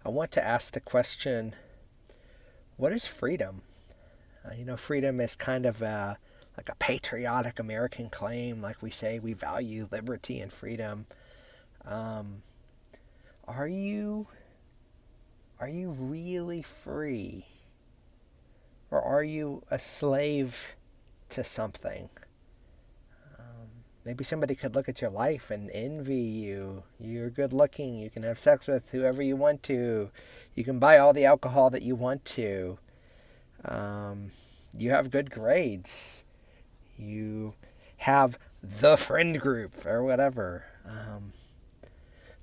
I want to ask the question, what is freedom? Freedom is kind of like a patriotic American claim. Like we say, we value liberty and freedom. Um, are you are you really free, or are you a slave to something? Maybe somebody could look at your life and envy you. You're good looking. You can have sex with whoever you want to. You can buy all the alcohol that you want to. Um, you have good grades. You have the friend group or whatever.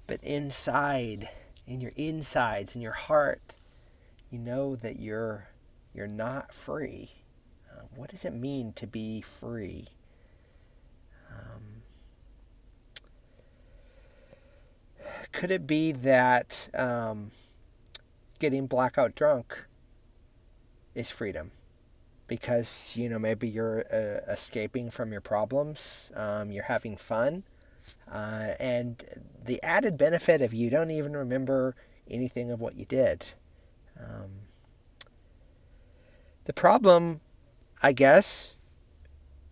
But inside, in your insides, in your heart, you know that you're not free. What does it mean to be free? Um, could it be that getting blackout drunk is freedom? Because maybe you're escaping from your problems, you're having fun, and the added benefit of you don't even remember anything of what you did. Um, the problem, I guess,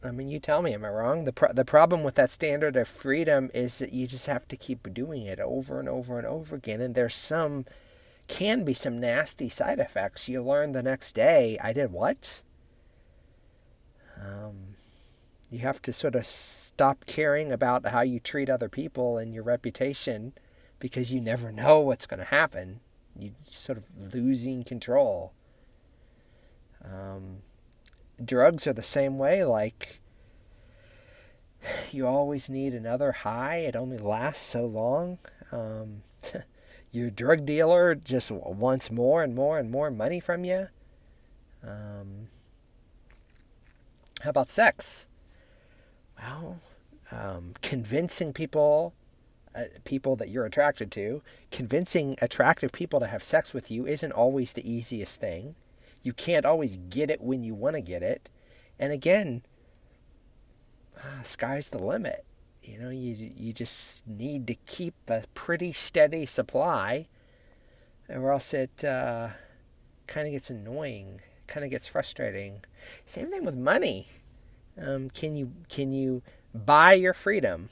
I mean, you tell me, am I wrong? The problem with that standard of freedom is that you just have to keep doing it over and over and over again, and can be some nasty side effects. You learn the next day, I did what? Um, you have to sort of stop caring about how you treat other people and your reputation, because you never know what's going to happen. You sort of losing control. Drugs are the same way. Like, you always need another high. It only lasts so long. Your drug dealer just wants more and more and more money from you. How about sex? Well, convincing people that you're attracted to, convincing attractive people to have sex with you isn't always the easiest thing. You can't always get it when you want to get it. And again, sky's the limit. You just need to keep a pretty steady supply, or else it kind of gets annoying, kind of gets frustrating. Same thing with money. Can you buy your freedom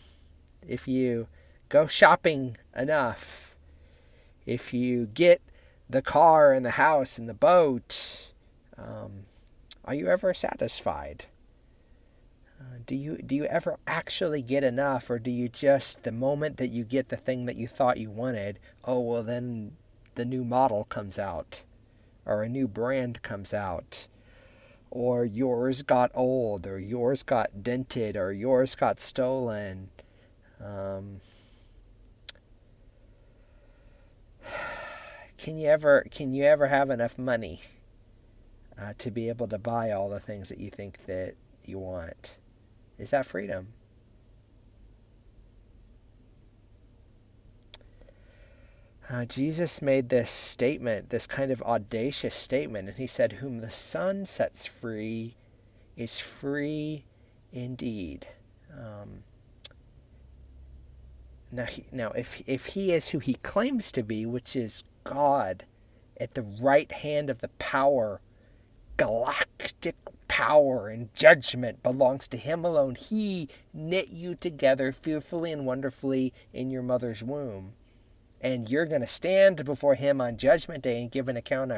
if you go shopping enough? If you get the car and the house and the boat, are you ever satisfied? Do you ever actually get enough, or do you just, the moment that you get the thing that you thought you wanted, oh well, then the new model comes out, or a new brand comes out, or yours got old, or yours got dented, or yours got stolen? Can you ever have enough money to be able to buy all the things that you think that you want? Is that freedom? Jesus made this statement, this kind of audacious statement, and he said, "Whom the Son sets free is free indeed." Um, now, if he is who he claims to be, which is God at the right hand of the power, galactic power and judgment belongs to him alone. He knit you together fearfully and wonderfully in your mother's womb. And you're going to stand before him on judgment day and give an account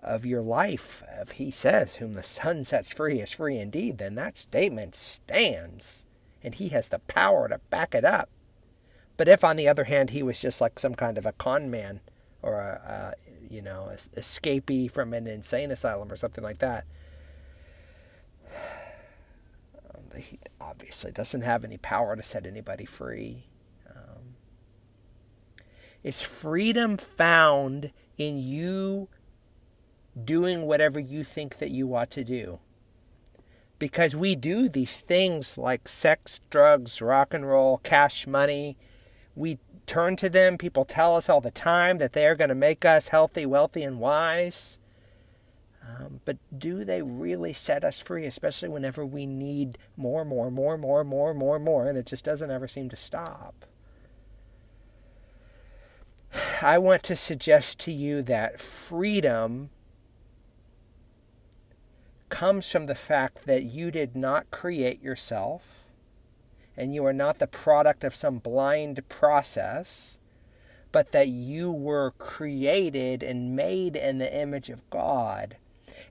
of your life. If he says, "Whom the Son sets free is free indeed," then that statement stands. And he has the power to back it up. But if, on the other hand, he was just like some kind of a con man, or a escapee from an insane asylum or something like that, he obviously doesn't have any power to set anybody free. Is freedom found in you doing whatever you think that you ought to do? Because we do these things like sex, drugs, rock and roll, cash money. We turn to them. People tell us all the time that they are going to make us healthy, wealthy, and wise. But do they really set us free, especially whenever we need more, and it just doesn't ever seem to stop? I want to suggest to you that freedom comes from the fact that you did not create yourself, and you are not the product of some blind process, but that you were created and made in the image of God.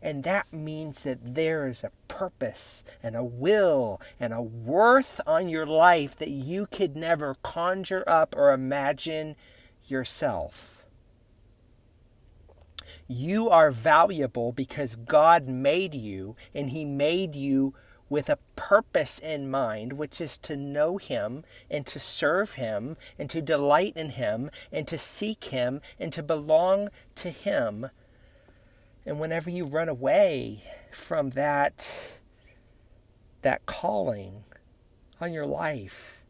And that means that there is a purpose and a will and a worth on your life that you could never conjure up or imagine yourself. You are valuable because God made you, and He made you with a purpose in mind, which is to know Him and to serve Him and to delight in Him and to seek Him and to belong to Him. And whenever you run away from that calling on your life,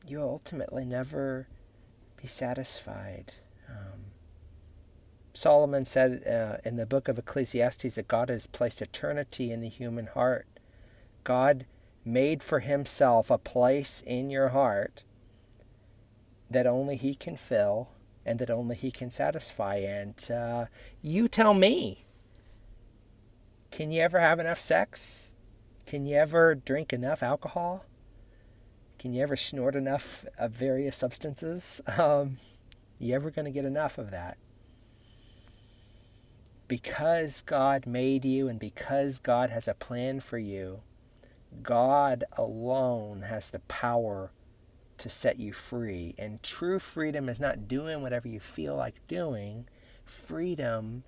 you'll ultimately never be satisfied. Solomon said in the book of Ecclesiastes that God has placed eternity in the human heart. God made for Himself a place in your heart that only He can fill and that only He can satisfy. And you tell me, can you ever have enough sex? Can you ever drink enough alcohol? Can you ever snort enough of various substances? You ever going to get enough of that? Because God made you and because God has a plan for you, God alone has the power to set you free. And true freedom is not doing whatever you feel like doing. Freedom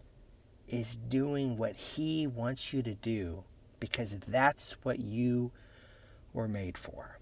is doing what He wants you to do, because that's what you were made for.